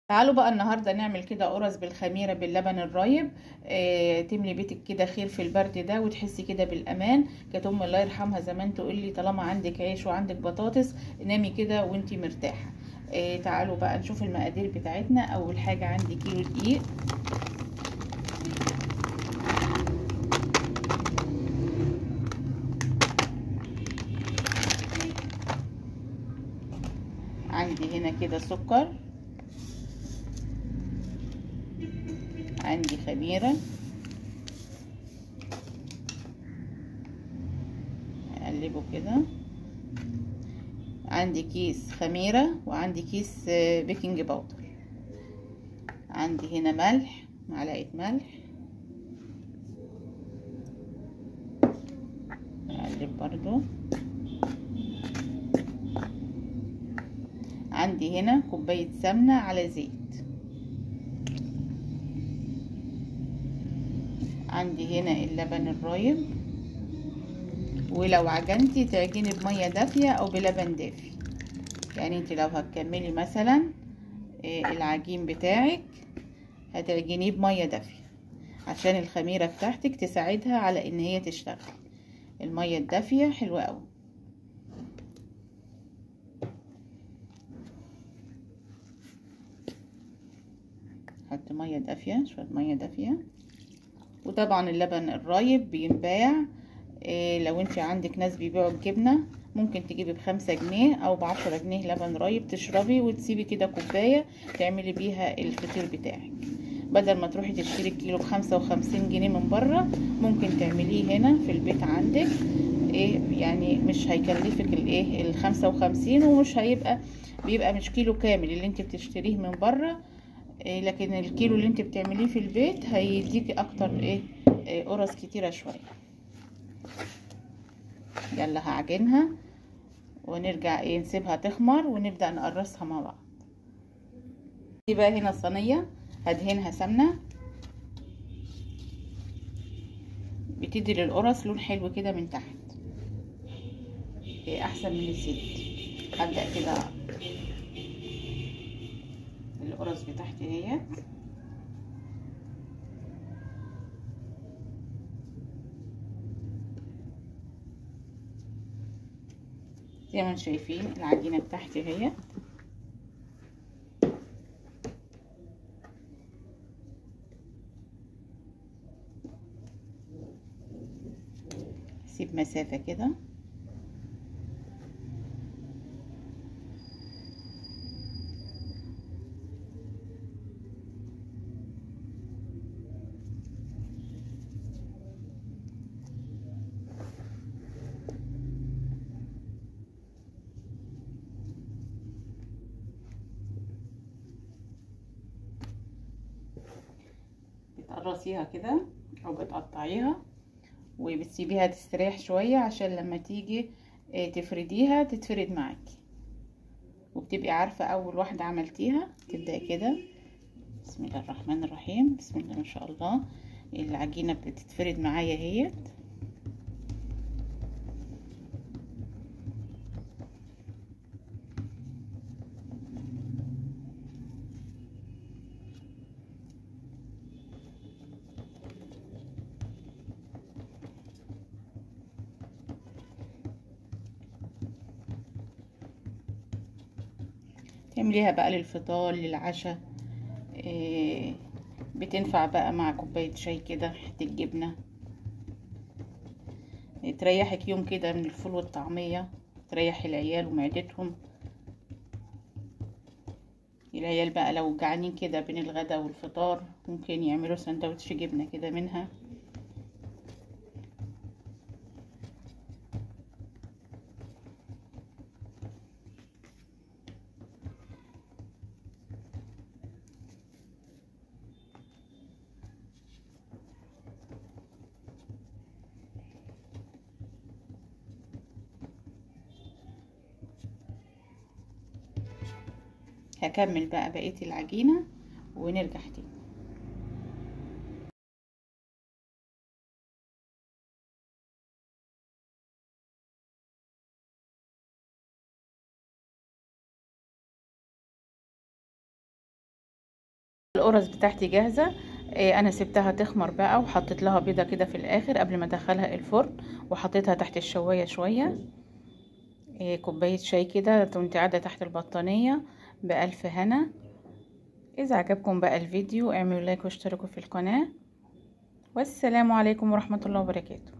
تعالوا بقى النهارده نعمل كده قرص بالخميره باللبن الرايب. تملي بيتك كده خير في البرد ده وتحسي كده بالامان. كانت امي الله يرحمها زمان تقول لي طالما عندك عيش وعندك بطاطس نامي كده وانتي مرتاحه. تعالوا بقى نشوف المقادير بتاعتنا. اول حاجه عندي كيلو دقيق، عندي هنا كده سكر، عندي خميره، اقلبه كده، عندي كيس خميره وعندي كيس بيكنج باودر، عندي هنا ملح، معلقه ملح، اقلب برضو، عندي هنا كوباية سمنة على زيت، عندي هنا اللبن الرايب، ولو عجنتي تعجني بمية دافية او بلبن دافي. يعني انت لو هتكملي مثلا العجين بتاعك هتعجنيه بمية دافية عشان الخميرة بتاعتك تساعدها على ان هي تشتغل. المية الدافية حلوة اوي. حط مية دافية، شوية مية دافية. وطبعا اللبن الرايب بينباع، لو انت عندك ناس بيبيعوا الجبنة ممكن تجيبي ب5 جنيه او ب10 جنيه لبن رايب، تشربي وتسيبي كده كوباية تعملي بيها الفطير بتاعك. بدل ما تروحي تشتري الكيلو ب55 جنيه من بره، ممكن تعمليه هنا في البيت عندك. يعني مش هيكلفك ال55، ومش بيبقى مش كيلو كامل اللي انت بتشتريه من بره. لكن الكيلو اللي انت بتعمليه في البيت هيديكي اكتر قرص كتيرة شوية. يلا هعجنها ونرجع نسيبها تخمر ونبدأ نقرصها مع بعض. دي بقى هنا صينية هدهنها سمنة، بتدي للقرص لون حلو كده من تحت، احسن من الزيت. هبدأ كده القرص بتاعتي اهي، زي ما انتم شايفين العجينة بتاعتي اهي. سيب مسافة كده، بتقرصيها كده او بتقطعيها وبتسيبيها تستريح شوية عشان لما تيجي تفرديها تتفرد معاكي، وبتبقي عارفة اول واحدة عملتيها. تبدأي كده بسم الله الرحمن الرحيم، بسم الله ما شاء الله. العجينة بتتفرد معايا اهيت. تعمليها بقى للفطار للعشاء، بتنفع بقى مع كوباية شاي كده حتة جبنة، تريحك يوم كده من الفول والطعمية، تريح العيال ومعدتهم. العيال بقى لو جعانين كده بين الغدا والفطار ممكن يعملوا سندوتش جبنة كده منها. هكمل بقى بقية العجينة ونرجع تاني. القرص بتاعتي جاهزه. انا سبتها تخمر بقى، وحطيت لها بيضه كده في الاخر قبل ما ادخلها الفرن، وحطيتها تحت الشوايه شويه. كوبايه شاي كده وانت قاعده تحت البطانيه بألف هنا. اذا عجبكم بقى الفيديو اعملوا لايك واشتركوا في القناه، والسلام عليكم ورحمه الله وبركاته.